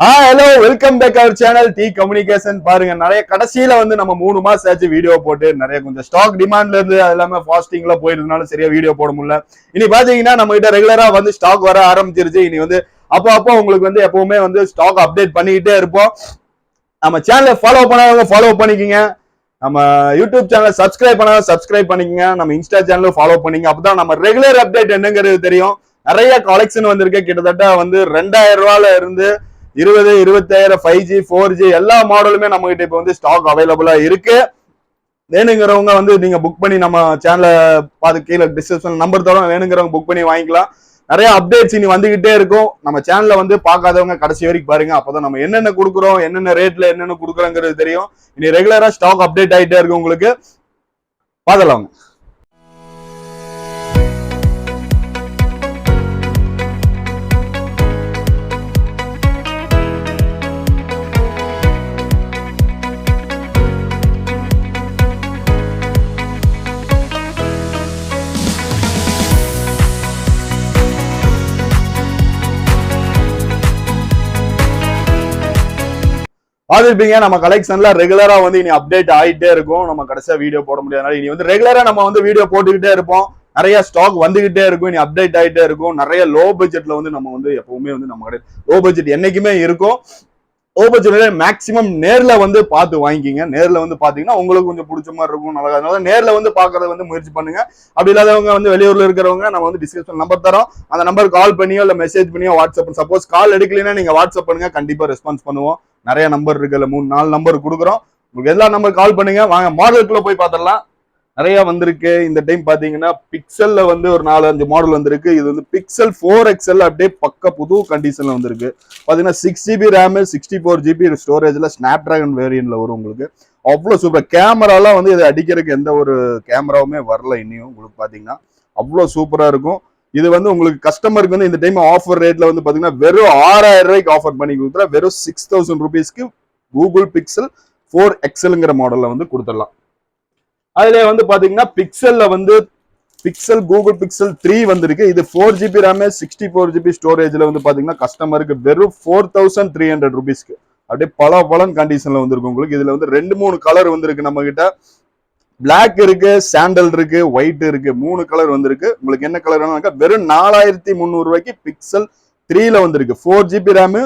Hello welcome back our channel T communication. பாருங்க, நிறைய கடைசியில நம்ம 3 மாசம் ஆச்சு வீடியோ போட்டு நிறைய கொஞ்சம் ஸ்டாக் டிமாண்ட்ல இருந்து அது இல்லாம ஃபாஸ்டிங்ல போயிருந்தனால சரியா வீடியோ போட முடியல. இனி பாத்தீங்கன்னா நம்ம கிட்ட ரெகுலரா ஸ்டாக் வர ஆரம்பிச்சிருச்சு. இனி அப்போ உங்களுக்கு எப்பவுமே ஸ்டாக் அப்டேட் பண்ணிக்கிட்டே இருப்போம். நம்ம சேனலை ஃபாலோ பண்ணாதவங்க ஃபாலோ பண்ணிக்கோங்க. நம்ம யூடியூப் சேனலை சப்ஸ்கிரைப் பண்ணாத சப்ஸ்கிரைப் பண்ணிக்கோங்க. நம்ம இன்ஸ்டா சேனலும் ஃபாலோ பண்ணிங்க. அப்பதான் நம்ம ரெகுலர் அப்டேட் என்னங்கிறது தெரியும். நிறைய கலெக்ஷன் வந்திருக்கு. கிட்டத்தட்ட 2000 ரூபாயில இருந்து 20, 25 5G 4G எல்லா மாடலுமே நம்ம கிட்ட இப்ப ஸ்டாக் அவைலபிளா இருக்கு. வேணுங்கிறவங்க நீங்க புக் பண்ணி நம்ம சேனலை பார்த்து கீழே டிஸ்கிரிப்ஷன் நம்பர் தரோம். வேணுங்கிறவங்க புக் பண்ணி வாங்கிக்கலாம். நிறைய அப்டேட்ஸ் இனி வந்துகிட்டே இருக்கும். நம்ம சேனல்ல பார்க்காதவங்க கடைசி வரைக்கும் பாருங்க. அப்பதான் நம்ம என்னென்ன கொடுக்குறோம், என்னென்ன ரேட்ல என்னென்ன கொடுக்குறோங்கிறது தெரியும். இனி ரெகுலரா ஸ்டாக் அப்டேட் ஆகிட்டே இருக்கு. உங்களுக்கு பார்க்கலாம். பார்த்துருப்பீங்க, நம்ம கலெக்ஷன்ல ரெகுலரா இனி அப்டேட் ஆகிட்டே இருக்கும். நம்ம கடைசியா வீடியோ போட முடியாதனால இனி ரெகுலரா நம்ம வீடியோ போட்டுக்கிட்டே இருப்போம். நிறைய ஸ்டாக் வந்துகிட்டே இருக்கும். இனி அப்டேட் ஆகிட்டே இருக்கும். நிறைய லோ பட்ஜெட்ல நம்ம எப்பவுமே நம்ம லோ பட்ஜெட் என்னைக்குமே இருக்கும். லோ பட்ஜெட்ல மேக்சிமம் நேர்ல பார்த்து வாங்கிக்கிங்க. நேர்ல பாத்தீங்கன்னா உங்களுக்கு கொஞ்சம் பிடிச்ச மாதிரி இருக்கும். அதனால நேர்ல பாக்குறத முயற்சி பண்ணுங்க. அப்படி இல்லாதவங்க வெளியூர்ல இருக்கிறவங்க நம்ம டிஸ்கிரிப்ஷன் நம்பர் தரோம். அந்த நம்பர் கால் பண்ணியோ இல்ல மெசேஜ் பண்ணியோ வாட்ஸ்அப். சப்போஸ் கால் எடுக்கலைன்னா நீங்க வாட்ஸ்அப் பண்ணுங்க, கண்டிப்பா ரெஸ்பான்ஸ் பண்ணுவோம். நிறைய நம்பர் இருக்குல்ல, 3-4 நம்பர் கொடுக்குறோம். உங்களுக்கு எல்லா நம்பர் கால் பண்ணுங்க. வாங்க மாடலுக்குள்ள போய் பார்த்துடலாம். நிறைய வந்திருக்கு. இந்த டைம் பாத்தீங்கன்னா பிக்சல்ல ஒரு 4-5 மாடல் வந்திருக்கு. இது பிக்சல் 4XL அப்படியே பக்க புது கண்டிஷன்ல வந்திருக்கு. பாத்தீங்கன்னா 6GB ரேம் 64GB ஸ்டோரேஜ்ல ஸ்னாப் டிராகன் வேரியன்ட்ல வரும். உங்களுக்கு அவ்வளவு சூப்பர் கேமராலாம் இது அடிக்கிறதுக்கு எந்த ஒரு கேமராவுமே வரல. இன்னும் உங்களுக்கு பாத்தீங்கன்னா அவ்வளவு சூப்பரா இருக்கும். இது உங்களுக்கு கஸ்டமருக்கு இந்த டைம் ஆஃபர் ரேட்ல பாத்தீங்கன்னா வெறும் 6000 ரூபாய்க்கு ஆஃபர் பண்ணி கொடுத்துறா. வெறும் 6000 rupeesக்கு கூகுள் பிக்சல் 4XLங்கிற மாடல்ல கொடுத்துடலாம். அதுல பாத்தீங்கன்னா பிக்சல்ல பிக்சல் கூகுள் பிக்சல் 3 வந்திருக்கு. இது 4GB ரேம் 64GB ஸ்டோரேஜ்ல பாத்தீங்கன்னா கஸ்டமருக்கு வெறும் 4300 rupeesக்கு அப்படியே பல கண்டிஷன்ல வந்திருக்கு. உங்களுக்கு இதுல 2-3 கலர் வந்திருக்கு. நம்ம கிட்ட பிளாக் இருக்கு, சாண்டல் இருக்கு, ஒயிட் இருக்கு. 3 கலர் வந்திருக்கு. உங்களுக்கு என்ன கலர் வேணும்னா வெறும் 4300 ரூபாய்க்கு பிக்சல் 3ல வந்திருக்கு. 4GB ரேம்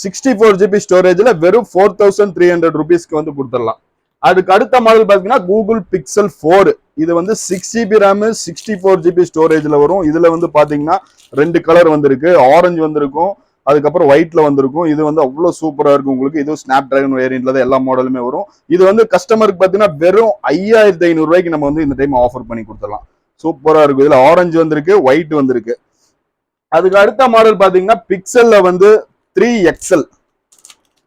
64GB ஸ்டோரேஜ்ல வெறும் 4300 rupeesக்கு கொடுத்துடலாம். அதுக்கு அடுத்த மாடல் பாத்தீங்கன்னா கூகுள் பிக்சல் 4. இது 6GB ரேம் 64GB ஸ்டோரேஜ்ல வரும். இதுல பாத்தீங்கன்னா 2 கலர் வந்திருக்கு. ஆரஞ்சு வந்திருக்கும், அதுக்கப்புறம் ஒயிட்ல வந்திருக்கும். இது அவ்வளவு சூப்பரா இருக்கும். உங்களுக்கு இது ஸ்னாப் டிராகன் வேரியன்ட்ல தான் எல்லா மாடலுமே வரும். இது கஸ்டமருக்கு பாத்தீங்கன்னா வெறும் 5500 ரூபாய்க்கு நம்ம இந்த டைம் ஆஃபர் பண்ணி கொடுத்துடலாம். சூப்பரா இருக்கும். இதுல ஆரஞ்சு வந்திருக்கு, ஒயிட் வந்திருக்கு. அதுக்கு அடுத்த மாடல் பாத்தீங்கன்னா பிக்சல்ல 3XL.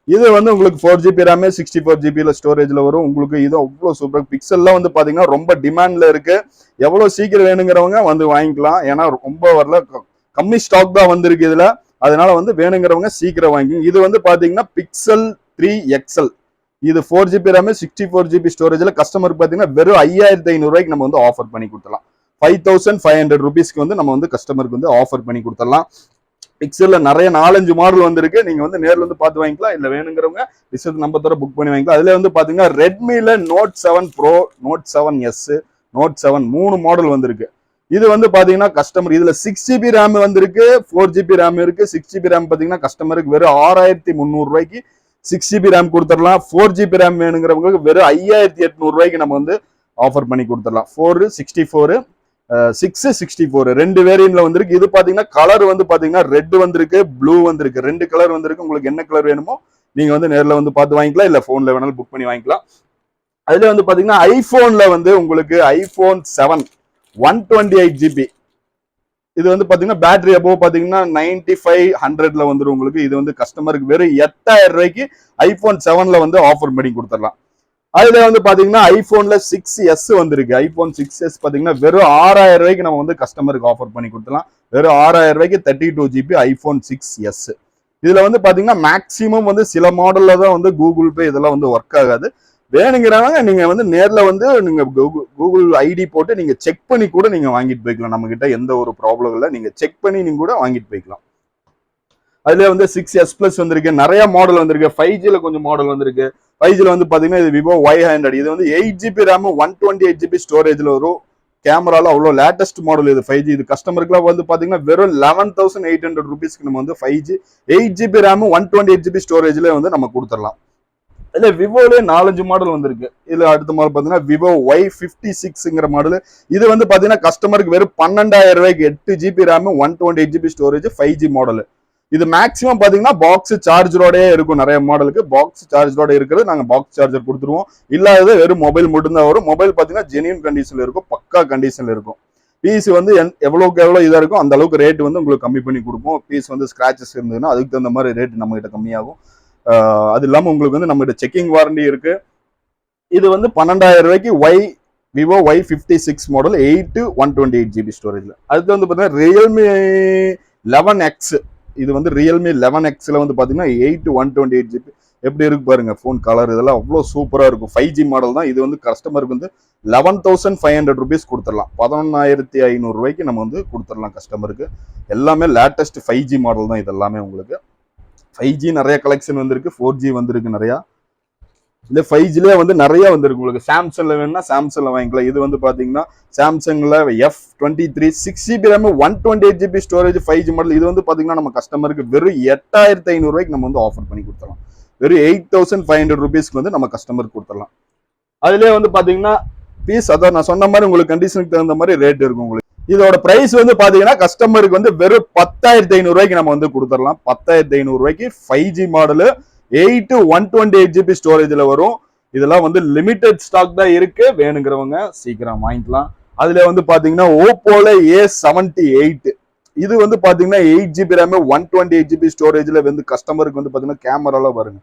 இது உங்களுக்கு 4GB ரேம் 64GB ஸ்டோரேஜ்ல வரும். உங்களுக்கு இது அவ்வளவு சூப்பர். பிக்சல்ல பாத்தீங்கன்னா ரொம்ப டிமாண்ட்ல இருக்கு. எவ்வளவு சீக்கிரம் வேணுங்கிறவங்க வாங்கிக்கலாம். ஏன்னா ரொம்ப வரல, கம்மி ஸ்டாக் தான் வந்திருக்கு இதுல. அதனால வேணுங்கிறவங்க சீக்கிரம் வாங்கி. இது பாத்தீங்கன்னா பிக்சல் 3XL. இது 4GB ரேம் 64GB ஸ்டோரேஜ்ல கஸ்டமருக்கு பாத்தீங்கன்னா வெறும் 5500 ரூபாய்க்கு நம்ம ஆஃபர் பண்ணி கொடுத்துடலாம். 5500 rupeesக்கு நம்ம கஸ்டமருக்கு ஆஃபர் பண்ணி கொடுத்துடலாம். பிக்சல்ல நிறைய 4-5 மாடல் வந்திருக்கு. நீங்க நேர்ல பார்த்து வாங்கிக்கலாம். இல்ல வேணுங்கிறவங்க டிஸ்கிரிப்ஷன் நம்பர் தர புக் பண்ணி வாங்கிக்கலாம். அதுல பாத்தீங்கன்னா ரெட்மில Note 7 Pro, Note 7S, Note 7 3 model வந்திருக்கு. இது பாத்தீங்கன்னா கஸ்டமர் இதுல 6GB ரேம் வந்திருக்கு, 4GB ரேம் இருக்கு. 6GB ரேம் பாத்தீங்கன்னா கஸ்டமருக்கு வெறும் 6300 ரூபாய்க்கு 6GB ரேம் கொடுத்துடலாம். 4GB ரேம் வேணுங்கிறவங்களுக்கு வெறும் 5800 ரூபாய்க்கு நம்ம ஆஃபர் பண்ணி கொடுத்துடலாம். 464 664 2 வேரியன்ட்ல வந்திருக்கு. இது பாத்தீங்கன்னா கலர் பாத்தீங்கன்னா ரெட் வந்திருக்கு, ப்ளூ வந்திருக்கு. 2 கலர் வந்திருக்கு. உங்களுக்கு என்ன கலர் வேணுமோ நீங்க நேர்ல பார்த்து வாங்கிக்கலாம். இல்ல போன்ல வேணாலும் புக் பண்ணி வாங்கிக்கலாம். அதுல பாத்தீங்கன்னா ஐபோன்ல உங்களுக்கு ஐபோன் 7 128GB. இது பாத்தீங்கன்னா பேட்டரி அப்போ பாத்தீங்கன்னா 9500ல வந்துடும். உங்களுக்கு இது கஸ்டமருக்கு வெறும் 8000 ரூபாய்க்கு ஐபோன் 7ல ஆஃபர் பண்ணி கொடுத்துடலாம். அதுல பாத்தீங்கன்னா ஐபோன்ல 6S வந்திருக்கு. ஐபோன் 6S பாத்தீங்கன்னா வெறும் 6000 ரூபாய்க்கு நம்ம கஸ்டமருக்கு ஆஃபர் பண்ணி கொடுத்துடலாம். வெறும் 6000 ரூபாய்க்கு 32GB ஐபோன் 6S. இதுல பாத்தீங்கன்னா மேக்சிமம் சில மாடல்ல தான் கூகுள் பே இதெல்லாம் ஒர்க் ஆகாது. வேணுங்கிறவங்க நீங்க நேர்ல நீங்க கூகுள் ஐடி போட்டு நீங்க செக் பண்ணி கூட நீங்க வாங்கிட்டு போய்க்கலாம். நம்ம கிட்ட எந்த ஒரு ப்ராப்ளம் இல்லை. நீங்க செக் பண்ணி நீங்க கூட வாங்கிட்டு போய்க்கலாம். அதுல வந்து 6S+ வந்திருக்கு, நிறைய மாடல் வந்திருக்கு. 5Gல கொஞ்சம் மாடல் வந்திருக்கு. 5Gல வந்து பாத்தீங்கன்னா இது விவோ Y100. இது வந்து 8GB RAM 128GB ஸ்டோரேஜ்ல வரும். கேமரால அவ்வளோ லேட்டஸ்ட் மாடல் இது 5G. இது கஸ்டமருக்குலாம் வந்து பாத்தீங்கன்னா வெறும் 11,800 ரூபீஸ்க்கு நம்ம வந்து 5G 8GB RAM 128GB ஸ்டோரேஜ்ல வந்து நம்ம கொடுத்துடலாம். இதுல விவோலயே 4-5 மாடல் வந்திருக்கு. இதுல அடுத்த மாடல் பாத்தீங்கன்னா விவோ Y56ங்கிற மாடல். இது வந்து பாத்தீங்கன்னா கஸ்டமருக்கு வெறும் 12,000 ரூபாய்க்கு 8GB RAM 128GB storage 5G model. இது மேக்ஸிமம் பாத்தீங்கன்னா பாக்ஸ் சார்ஜரோடயே இருக்கும். நிறைய மாடலுக்கு பாக்ஸ் சார்ஜரோட இருக்கிறது நாங்க பாக்ஸ் சார்ஜர் கொடுத்துருவோம். இல்லாதது வெறும் மொபைல் மட்டும்தான் வரும். மொபைல் பாத்தீங்கன்னா ஜெனியூன் கண்டிஷன்ல இருக்கும், பக்கா கண்டிஷன்ல இருக்கும். பீஸ் வந்து எவ்வளவுக்கு எவ்வளவு இதா இருக்கும் அந்த அளவுக்கு ரேட் வந்து உங்களுக்கு கம்மி பண்ணி கொடுப்போம். பீஸ் வந்து ஸ்கிராச்சஸ் இருந்ததுன்னா அதுக்கு தகுந்த மாதிரி ரேட் நம்ம கிட்ட கம்மியாகும். அது இல்லாம உங்களுக்கு வந்து நம்ம கிட்ட செக்கிங் வாரண்டி இருக்கு. இது வந்து 12,000 ரூபாய்க்கு விவோ Y56 மாடல் 8 128GB ஸ்டோரேஜ்ல. அடுத்து வந்து பாத்தீங்கன்னா ரியல்மி 11X. இது வந்து ரியல்மி 11Xல வந்து பாத்தீங்கன்னா 8 128GB. எப்படி இருக்கு பாருங்க போன் கலர், இதெல்லாம் அவ்வளோ சூப்பரா இருக்கும். 5G மாடல் தான். இது வந்து கஸ்டமருக்கு வந்து 11,500 ரூபீஸ் கொடுத்துடலாம். 11,500 ரூபாய்க்கு நம்ம வந்து கொடுத்துடலாம் கஸ்டமருக்கு. எல்லாமே லேட்டஸ்ட் 5G மாடல் தான். இது எல்லாமே உங்களுக்கு 5G நிறைய கலெக்ஷன் வந்திருக்கு, 4G வந்திருக்கு நிறையா. இந்த 5Gல வந்து நிறைய வந்திருக்கு. உங்களுக்கு சாம்சங்ல வேணும்னா சாம்சங்ல வாங்கிக்கலாம். இது வந்து பாத்தீங்கன்னா சாம்சங்ல F23 6GB RAM 128GB storage 5G model. இது வந்து பாத்தீங்கன்னா நம்ம கஸ்டமருக்கு வெறும் 8,500 ரூபாய்க்கு நம்ம வந்து ஆஃபர் பண்ணி கொடுத்துடலாம். வெறும் 8,500 ரூபீஸ்க்கு வந்து நம்ம கஸ்டமருக்கு கொடுத்துடலாம். அதுலயே வந்து பாத்தீங்கன்னா பீஸ் அதான் நான் சொன்ன மாதிரி உங்களுக்கு கண்டிஷனுக்கு தகுந்த மாதிரி ரேட் இருக்கும். உங்களுக்கு இதோட பிரைஸ் வந்து பாத்தீங்கன்னா கஸ்டமருக்கு வந்து வெறும் 10,500 ரூபாய்க்கு நம்ம வந்து கொடுத்துடலாம். 10,500 ரூபாய்க்கு 5G மாடல் 8 128GB ஸ்டோரேஜ்ல வரும். இதெல்லாம் வந்து லிமிடெட் ஸ்டாக் தான் இருக்கு. வேணுங்கிறவங்க சீக்கிரம் வாங்கிக்கலாம். அதுல வந்து பாத்தீங்கன்னா ஓப்போல A78. இது வந்து பாத்தீங்கன்னா 8GB RAM 128GB ஸ்டோரேஜ்ல வந்து கஸ்டமருக்கு வந்து பாத்தீங்கன்னா கேமரால பாருங்க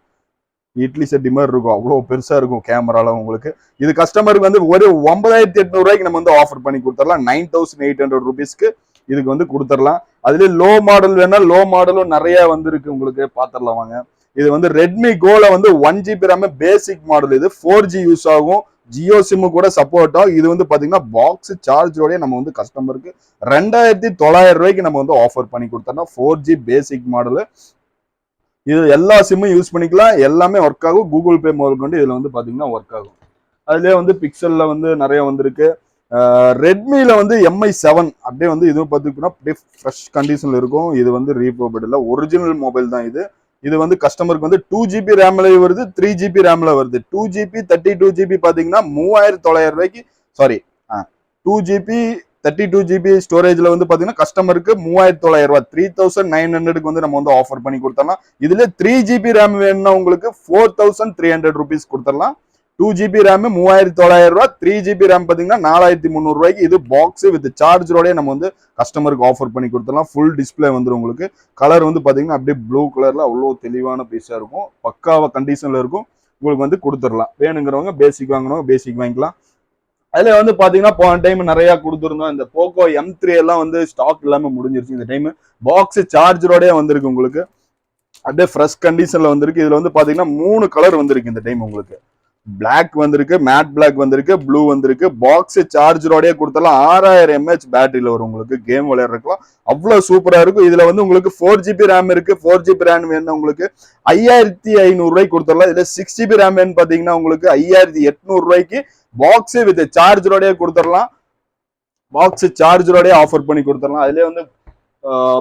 இட்லி செட்டி மாதிரி இருக்கும். அவ்வளோ பெருசா இருக்கும் கேமரால உங்களுக்கு. இது கஸ்டமருக்கு வந்து ஒரு 9,800 ரூபாய்க்கு நம்ம வந்து ஆஃபர் பண்ணி கொடுத்துடலாம். 9,800 ரூபீஸ்க்கு இதுக்கு வந்து கொடுத்துடலாம். அதுல லோ மாடல் வேணா லோ மாடலும் நிறைய வந்திருக்கு உங்களுக்கு, பாத்திரலாம் வாங்க. இது வந்து ரெட்மி கோல வந்து 1GB RAM பேசிக் மாடல். இது 4G யூஸ் ஆகும், ஜியோ சிம் கூட சப்போர்ட் ஆகும். இது வந்து பாத்தீங்கன்னா பாக்ஸ் சார்ஜரோடய நம்ம வந்து கஸ்டமருக்கு 2,900 ரூபாய்க்கு நம்ம வந்து ஆஃபர் பண்ணி கொடுத்தோம்னா 4G பேசிக் மாடல். இது எல்லா சிம்மும் யூஸ் பண்ணிக்கலாம், எல்லாமே ஒர்க் ஆகும். கூகுள் பே முதல் கொண்டு இதுல வந்து பாத்தீங்கன்னா ஒர்க் ஆகும். அதுலயே வந்து பிக்சல்ல வந்து நிறைய வந்திருக்கு. ரெட்மில வந்து MI7 அப்படியே வந்து இதுவும் பார்த்துக்கிட்டோம்னா அப்படியே ஃப்ரெஷ் கண்டிஷன்ல இருக்கும். இது வந்து ரீபோபிட் இல்லை, ஒரிஜினல் மொபைல் தான் இது. இது வந்து கஸ்டமருக்கு வந்து 2GB ரேம்ல வருது, 3GB ரேம்ல வருது. 2GB 32GB பாத்தீங்கன்னா 3,900 ரூபாய்க்கு, சாரி 2GB 32GB ஸ்டோரேஜ்ல வந்து பாத்தீங்கன்னா கஸ்டமருக்கு 3,900 ரூபாய் 3,900க்கு வந்து நம்ம வந்து ஆஃபர் பண்ணி கொடுத்தலாம். இதுல 3GB ரேம் வேணும்னா உங்களுக்கு 4,300 ரூபீஸ் கொடுத்துடலாம். 2GB ரேம் 3,900 ரூபாய், 3GB ரேம் பாத்தீங்கன்னா 4,300 ரூபாய்க்கு. இது பாக்ஸ் வித் சார்ஜரோட நம்ம வந்து கஸ்டமருக்கு ஆஃபர் பண்ணி கொடுத்துடலாம். ஃபுல் டிஸ்பிளே வந்துடும் உங்களுக்கு. கலர் வந்து பாத்தீங்கன்னா அப்படியே ப்ளூ கலர்ல அவ்வளோ தெளிவான பீஸா இருக்கும், பக்காவ கண்டிஷன்ல இருக்கும். உங்களுக்கு வந்து கொடுத்துடலாம். வேணுங்கிறவங்க பேசிக் வாங்கணும், பேசிக் வாங்கிக்கலாம். அதுல வந்து பாத்தீங்கன்னா போன டைம் நிறைய கொடுத்துருந்தோம். இந்த போக்கோ M3 எல்லாம் வந்து ஸ்டாக் இல்லாம முடிஞ்சிருச்சு. இந்த டைம் பாக்ஸ் சார்ஜரோடய வந்திருக்கு உங்களுக்கு, அப்படியே ஃப்ரெஷ் கண்டிஷன்ல வந்திருக்கு. இதுல வந்து பாத்தீங்கன்னா 3 கலர் வந்திருக்கு இந்த டைம் உங்களுக்கு. பிளாக் வந்திருக்கு, மேட் பிளாக் வந்திருக்கு, ப்ளூ வந்திருக்கு. பாக்ஸ் சார்ஜரோடய கொடுத்தாலும் 6,000 mAh பேட்டரியில வரும் உங்களுக்கு. கேம் விளையாடுறதுலாம் அவ்வளவு சூப்பரா இருக்கும். இதுல வந்து உங்களுக்கு 4GB ரேம் இருக்கு. 4GB ரேம் வேணும் உங்களுக்கு 5,500 ரூபாய்க்கு கொடுத்துடலாம். இதுல 6GB ரேம் வேணும் பாத்தீங்கன்னா உங்களுக்கு 5,800 ரூபாய்க்கு பாக்ஸ் வித் சார்ஜரோடய கொடுத்துடலாம். பாக்ஸ் சார்ஜரோடய ஆஃபர் பண்ணி கொடுத்துடலாம். அதுல வந்து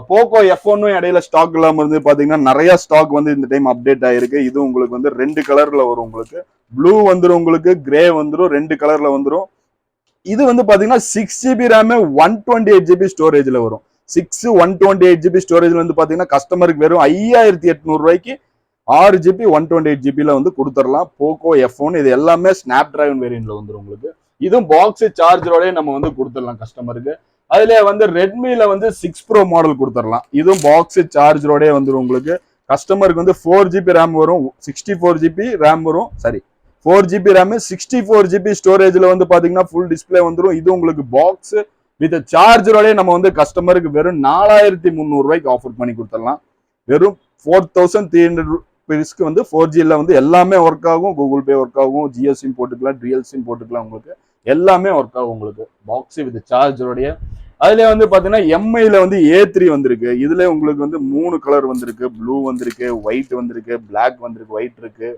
போக்கோ F1 இடையில ஸ்டாக் இல்லாம இருந்து பாத்தீங்கன்னா நிறைய ஸ்டாக் வந்து இந்த டைம் அப்டேட் ஆயிருக்கு. இது உங்களுக்கு வந்து 2 கலர்ல வரும் உங்களுக்கு. ப்ளூ வந்துடும் உங்களுக்கு, கிரே வந்துடும், 2 கலர்ல வந்துடும். இது வந்து பாத்தீங்கன்னா 6GB ரேம் 128GB ஸ்டோரேஜ்ல வரும். 6 128GB ஸ்டோரேஜ்ல வந்து பாத்தீங்கன்னா கஸ்டமருக்கு வெறும் 5,800 ரூபாய்க்கு 6GB 128GB வந்து கொடுத்துடலாம். போக்கோ F1 இது எல்லாமே ஸ்னாப் டிராகன் வேரியன்ட்ல வந்துடும் உங்களுக்கு. இதுவும் பாக்ஸ் சார்ஜரோடய நம்ம வந்து கொடுத்துடலாம் கஸ்டமருக்கு. அதுல வந்து ரெட்மில வந்து 6 Pro மாடல் கொடுத்துடலாம். இதுவும் பாக்ஸ் சார்ஜரோடய வந்துடும் உங்களுக்கு. கஸ்டமருக்கு வந்து 4GB ரேம் வரும், 64GB ரேம் வரும், சாரி 4GB ரேம் 64GB ஸ்டோரேஜ்ல வந்து பாத்தீங்கன்னா ஃபுல் டிஸ்பிளே வந்துடும். இது உங்களுக்கு பாக்ஸ் வித் சார்ஜரோடய நம்ம வந்து கஸ்டமருக்கு வெறும் 4,300 ரூபாய்க்கு ஆஃபர் பண்ணி கொடுத்துடலாம். வெறும் 4,300 ரூபீஸ்க்கு வந்து 4Gல வந்து எல்லாமே ஒர்க் ஆகும். கூகுள் பே ஒர்க் ஆகும், ஜியோ சிம் போட்டுக்கலாம், ரியல் சிம் போட்டுக்கலாம். உங்களுக்கு எல்லாமே ஒர்க் ஆகும் உங்களுக்கு. பாக்ஸ் வித் சார்ஜரோடைய அதுல வந்து பாத்தீங்கன்னா எம்ஐல வந்து A3 வந்திருக்கு. இதுல உங்களுக்கு வந்து 3 கலர் வந்திருக்கு. ப்ளூ வந்திருக்கு, ஒயிட் வந்திருக்கு, பிளாக் வந்திருக்கு, ஒயிட் இருக்கு,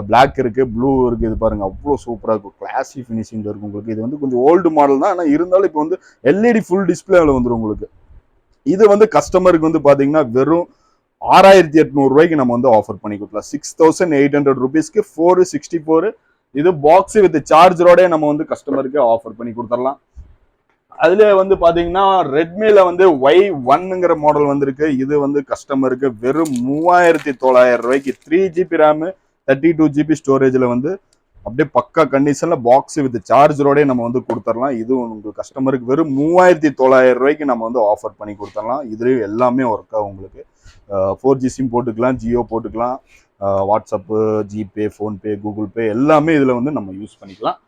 பிளாக் இருக்கு, ப்ளூ இருக்கு. இது பாருங்க அவ்வளோ சூப்பரா இருக்கும். கிளாசி ஃபினிஷிங்ல இருக்கும் உங்களுக்கு. இது வந்து கொஞ்சம் ஓல்டு மாடல் தான், ஆனா இருந்தாலும் இப்போ வந்து LED ஃபுல் டிஸ்பிளேல வந்துடும் உங்களுக்கு. இது வந்து கஸ்டமருக்கு வந்து பாத்தீங்கன்னா வெறும் 6800 ரூபாய்க்கு நம்ம வந்து ஆஃபர் பண்ணி கொடுக்கலாம். 6800 rupeesக்கு 464. இது பாக்ஸ் வித் சார்ஜரோட நம்ம வந்து கஸ்டமருக்கு ஆஃபர் பண்ணி கொடுத்துடலாம். அதுல வந்து பாத்தீங்கன்னா ரெட்மில வந்து Y1ங்கிற மாடல் வந்திருக்கு. இது வந்து கஸ்டமருக்கு வெறும் 3900 ரூபாய்க்கு 3GB RAM 32GB ஸ்டோரேஜ்ல வந்து அப்படியே பக்கா கண்டிஷன்ல பாக்ஸ் வித் சார்ஜரோட நம்ம வந்து கொடுத்துடலாம். இது உங்க கஸ்டமருக்கு வெறும் 3900 ரூபாய்க்கு நம்ம வந்து ஆஃபர் பண்ணி கொடுத்துடலாம். இதுலயும் எல்லாமே ஒர்க் ஆகும் உங்களுக்கு. 4G சிம் போட்டுக்கலாம், ஜியோ போட்டுக்கலாம், WhatsApp, GPay, PhonePe, Google Pay எல்லாமே இதுல வந்து நம்ம யூஸ் பண்ணிக்கலாம்.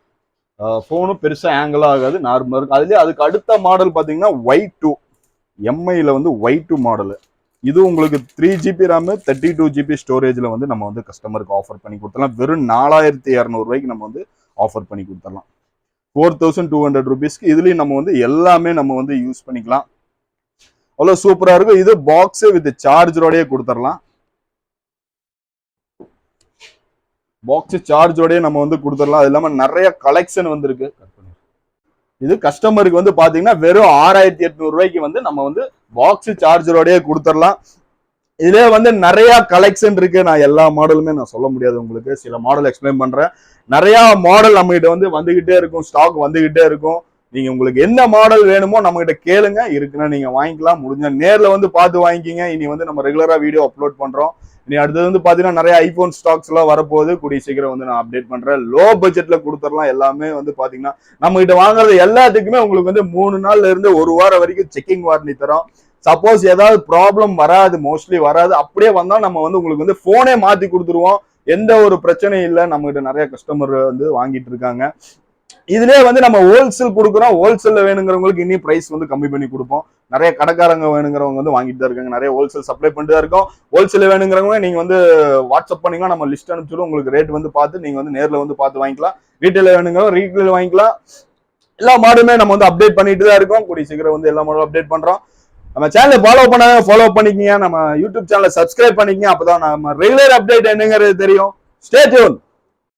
ஃபோனும் பெருசா ஆங்கிள் ஆகாது, நார்மலா இருக்கும். அதுலயே அதுக்கு அடுத்த மாடல் பாத்தீங்கன்னா Y2 எம்ஐல வந்து Y2 மாடல். இது உங்களுக்கு 3GB RAM 32GB ஸ்டோரேஜ்ல வந்து நம்ம வந்து கஸ்டமருக்கு ஆஃபர் பண்ணி கொடுத்துடலாம். வெறும் 4200 ரூபாய்க்கு நம்ம வந்து ஆஃபர் பண்ணி கொடுத்துடலாம். 4200 rupeesக்கு இதுலயும் நம்ம வந்து எல்லாமே நம்ம வந்து யூஸ் பண்ணிக்கலாம். அவ்வளவு சூப்பரா இருக்கும். இது பாக்ஸ் வித் சார்ஜரோடய கொடுத்துடலாம். பாக்ஸ் சார்ஜோடய நம்ம வந்து கொடுத்துடலாம். அது இல்லாம நிறைய கலெக்ஷன் வந்திருக்கு. இது கஸ்டமருக்கு வந்து பாத்தீங்கன்னா வெறும் 6800 ரூபாய்க்கு வந்து நம்ம வந்து பாக்ஸ் சார்ஜரோடய கொடுத்துடலாம். இதுல வந்து நிறைய கலெக்ஷன் இருக்கு. நான் எல்லா மாடலுமே நான் சொல்ல முடியாது உங்களுக்கு. சில மாடல் எக்ஸ்பிளைன் பண்றேன். நிறைய மாடல் நம்ம கிட்ட வந்து வந்துகிட்டே இருக்கும், ஸ்டாக் வந்துகிட்டே இருக்கும். நீங்க உங்களுக்கு என்ன மாடல் வேணுமோ நம்ம கிட்ட கேளுங்க, இருக்குன்னா நீங்க வாங்கிக்கலாம். முடிஞ்ச நேர்ல வந்து பார்த்து வாங்கிக்கிங்க. இனி வந்து நம்ம ரெகுலரா வீடியோ அப்லோட் பண்றோம். இனி அடுத்தது வந்து பாத்தீங்கன்னா நிறைய ஐபோன் ஸ்டாக்ஸ் எல்லாம் வரப்போகுது. கூடிய சீக்கிரம் வந்து நான் அப்டேட் பண்றேன். லோ பட்ஜெட்ல கொடுத்துடலாம். எல்லாமே வந்து பாத்தீங்கன்னா நம்ம கிட்ட வாங்குறது எல்லாத்துக்குமே உங்களுக்கு வந்து 3 நாள்ல இருந்து 1 வாரம் வரைக்கும் செக்கிங் வாரண்டி தரோம். சப்போஸ் ஏதாவது ப்ராப்ளம் வராது, மோஸ்ட்லி வராது. அப்படியே வந்தா நம்ம வந்து உங்களுக்கு வந்து போனே மாத்தி கொடுத்துருவோம். எந்த ஒரு பிரச்சனையும் இல்லை. நம்ம கிட்ட நிறைய கஸ்டமர் வந்து வாங்கிட்டு இருக்காங்க. இதுலயே வந்து நம்ம ஹோல்சேல் கொடுக்குறோம். ஹோல்சேல்ல வேணுங்கிறவங்களுக்கு இன்னும் பிரைஸ் வந்து கம்மி பண்ணி கொடுப்போம். நிறைய கடைக்காரங்க வேணுங்கிறவங்க வந்து வாங்கிட்டு தான் இருக்காங்க. நிறைய ஹோல்சேல் சப்ளை பண்ணிட்டு தான் இருக்கோம். ஹோல்சேல் வேணுங்கிறவங்க நீங்க வந்து வாட்ஸ்அப் பண்ணீங்கன்னா நம்ம லிஸ்ட் அனுப்பிச்சிடும். உங்களுக்கு ரேட் வந்து பார்த்து நீங்க வந்து நேர்ல வந்து பார்த்து வாங்கிக்கலாம். ரீட்டைல வேணுங்கிறவங்க ரீட்டைல் வாங்கிக்கலாம். எல்லா மாடுமே நம்ம வந்து அப்டேட் பண்ணிட்டு தான் இருக்கோம். கூடிய சீக்கிரம் வந்து எல்லா மாடும் அப்டேட் பண்றோம். நம்ம சேனலை ஃபாலோ பண்ணிக்கங்க. நம்ம யூடியூப் சேனலை சப்ஸ்கிரைப் பண்ணிக்கங்க. அப்பதான் நம்ம ரெகுலர் அப்டேட் என்னங்கிறது தெரியும். Stay tune.